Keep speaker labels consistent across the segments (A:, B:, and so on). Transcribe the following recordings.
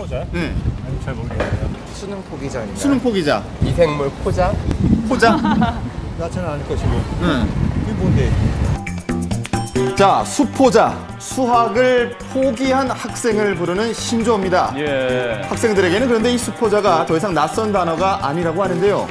A: 포자?
B: 네.
A: 아니, 잘 모르겠어요.
C: 수능 포기자입니다.
B: 수능 포기자.
C: 미생물 포자?
B: 포자?
A: 나처는 아닐 것이고.
B: 응.
A: 그게 뭔데?
B: 자, 수포자. 수학을 포기한 학생을 부르는 신조어입니다.
A: 예.
B: 학생들에게는 그런데 이 수포자가 더 이상 낯선 단어가 아니라고 하는데요.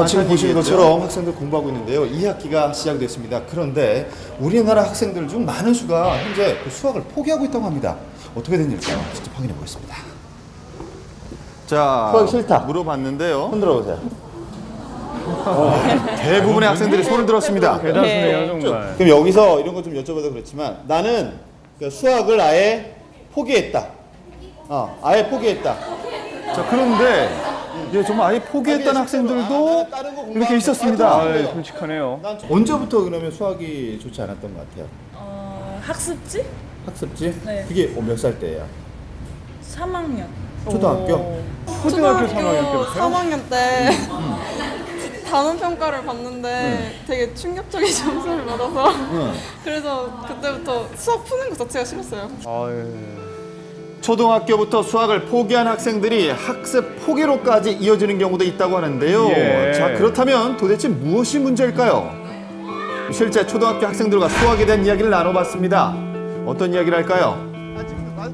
B: 지금 보시는 것처럼 학생들 공부하고 있는데요. 2학기가 시작됐습니다. 그런데 우리나라 학생들 중 많은 수가 현재 그 수학을 포기하고 있다고 합니다. 어떻게 된 일일까요? 직접 확인해 보겠습니다. 자, 수학 싫다 물어봤는데요. 손 들어보세요. 대부분의 학생들이 손을 들었습니다.
A: 대단하네요, 정말.
B: 그럼 여기서 이런 거 좀 여쭤봐도 그렇지만 나는 수학을 아예 포기했다. 아예 포기했다. 자, 그런데 정말 아예 포기했다는 학생들도 이렇게 있었습니다.
A: 솔직하네요.
B: 언제부터 그러면 수학이 좋지 않았던 것 같아요?
D: 학습지?
B: 학습지?
D: 네.
B: 그게 몇 살 때예요?
D: 3학년.
B: 초등학교?
A: 초등학교 3학년 때부터?
E: 3학년 때 단원 평가를 봤는데 되게 충격적인 점수를 받아서 그래서 그때부터 수학 푸는 것 자체가 싫었어요.
B: 초등학교부터 수학을 포기한 학생들이 학습 포기로까지 이어지는 경우도 있다고 하는데요.
A: 예.
B: 자, 그렇다면 도대체 무엇이 문제일까요? 실제 초등학교 학생들과 수학에 대한 이야기를 나눠봤습니다. 어떤 이야기를 할까요?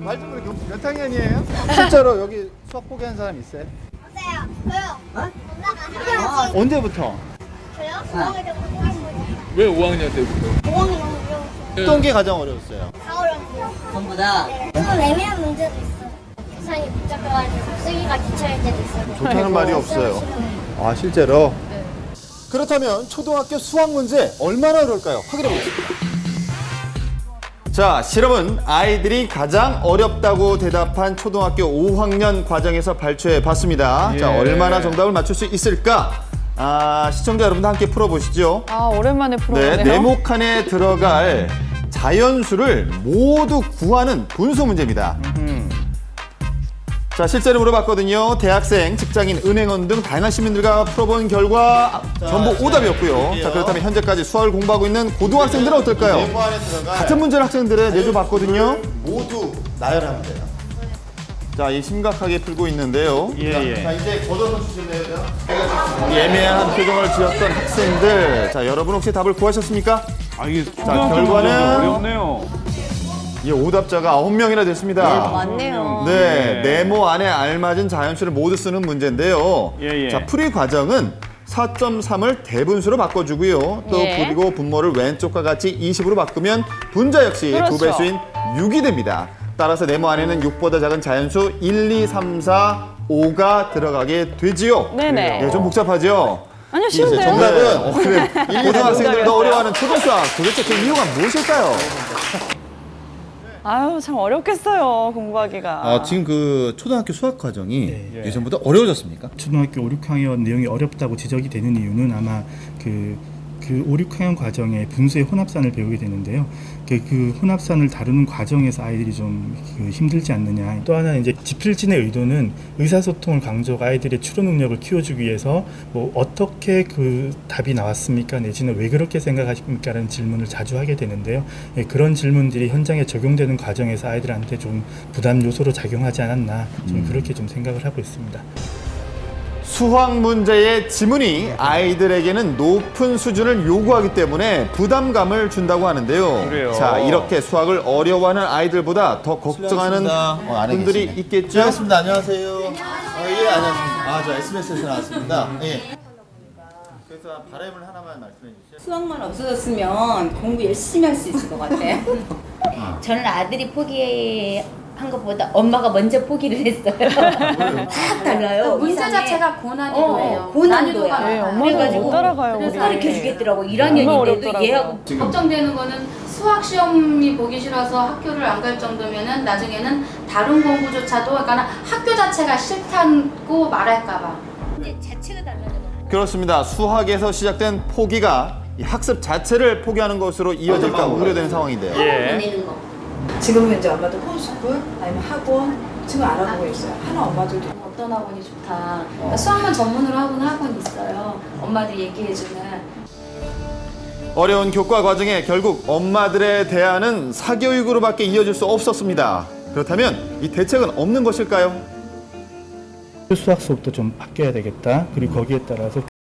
B: 말 좀 그렇게 몇 학년이에요? 실제로 여기 수학 포기한 사람 있어요?
F: 없어요. 저요.
B: 언제부터?
F: 저요? 5학년 때부터 공부했어요.
A: 왜 5학년 때부터?
F: 5학년 너무 어려웠어요.
B: 어떤 게 가장 어려웠어요?
F: 다 어려웠어요.
G: 전부 다?
F: 네. 좀 애매한 문제도 있어요. 계산이 복잡해가지고 쓰기가 귀찮을 때도 있어요.
B: 좋다는 말이 없어요. 아, 실제로? 네. 그렇다면 초등학교 수학 문제 얼마나 어려울까요? 확인해 보겠습니다. 자, 실험은 아이들이 가장 어렵다고 대답한 초등학교 5학년 과정에서 발표해 봤습니다.
A: 예.
B: 자, 얼마나 정답을 맞출 수 있을까? 시청자 여러분도 함께 풀어보시죠.
H: 오랜만에 풀어보네요.
B: 네, 네모 칸에 들어갈 자연수를 모두 구하는 분수 문제입니다. 자, 실제로 물어봤거든요. 대학생, 직장인, 은행원 등 다양한 시민들과 풀어본 결과 전부 오답이었고요. 자, 그렇다면 현재까지 수학을 공부하고 있는 고등학생들은 어떨까요? 같은 문제를 학생들에 내줘봤거든요. 모두 나열하면 돼요. 자, 이 심각하게 풀고 있는데요. 자, 이제 걷어서 주실래요? 예매한 표정을 지었던 학생들. 자, 여러분 혹시 답을 구하셨습니까?
A: 이게
B: 자, 결과는
A: 어렵네요.
B: 오답자가 9명이나 됐습니다.
H: 맞네요.
B: 네, 네모 안에 알맞은 자연수를 모두 쓰는 문제인데요. 자, 풀이 과정은 4.3을 대분수로 바꿔주고요. 또 그리고 분모를 왼쪽과 같이 20으로 바꾸면 분자 역시
H: 그렇죠.
B: 2배수인 6이 됩니다. 따라서 네모 안에는 6보다 작은 자연수 1, 2, 3, 4, 5가 들어가게 되지요.
H: 네네.
B: 네, 좀 복잡하죠?
H: 아니요, 쉬운데요.
B: 정답은 고등학생들도 어려워하는 초등수학. 도대체 그 이유가 무엇일까요?
H: 참 어렵겠어요, 공부하기가.
B: 지금 그 초등학교 수학 과정이 예전보다 어려워졌습니까?
I: 초등학교 5, 6학년 내용이 어렵다고 지적이 되는 이유는 아마 그 5, 6학년 과정에 분수의 혼합산을 배우게 되는데요. 그 혼합산을 다루는 과정에서 아이들이 좀 힘들지 않느냐. 또 하나는 이제 지필진의 의도는 의사소통을 강조하고 아이들의 추론 능력을 키워주기 위해서 뭐 어떻게 그 답이 나왔습니까? 내지는 왜 그렇게 생각하십니까? 라는 질문을 자주 하게 되는데요. 그런 질문들이 현장에 적용되는 과정에서 아이들한테 좀 부담 요소로 작용하지 않았나. 저는 그렇게 좀 생각을 하고 있습니다.
B: 수학 문제의 지문이 아이들에게는 높은 수준을 요구하기 때문에 부담감을 준다고 하는데요.
A: 그래요.
B: 자, 이렇게 수학을 어려워하는 아이들보다 더 걱정하는 분들이 있겠죠?
J: 반갑습니다. 안녕하세요. 예, 안녕하십니까. 저 SBS에서 나왔습니다. 예.
B: 그래서 바람을 하나만 말씀해 주세요.
G: 수학만 없어졌으면 공부 열심히 할 수 있을 것 같아요. 저는 아들이 포기한 것보다 엄마가 먼저 포기를 했어요. 확 달라요.
K: 문제 자체가 고난이도예요.
G: 고난이도야.
H: 네, 엄마가 못 따라가요.
G: 그래서 가르쳐주겠더라고. 1학년인데도 얘하고.
K: 걱정되는 거는 수학 시험이 보기 싫어서 학교를 안 갈 정도면은 나중에는 다른 공부조차도 그러니까 학교 자체가 싫다고 말할까 봐.
G: 근데 자체가 달라져.
B: 그렇습니다. 수학에서 시작된 포기가 이 학습 자체를 포기하는 것으로 이어질까 우려되는 상황인데요.
G: 내는 거.
L: 지금은 이제 엄마도 홈스쿨 아니면 학원 지금 알아보고 있어요. 하나 엄마들도
K: 어떤 학원이 좋다. 그러니까 수학만 전문으로 하는 학원이 있어요. 엄마들 얘기해주는.
B: 어려운 교과 과정에 결국 엄마들의 대안은 사교육으로밖에 이어질 수 없었습니다. 그렇다면 이 대책은 없는 것일까요?
I: 수학 수업도 좀 바뀌어야 되겠다. 그리고 거기에 따라서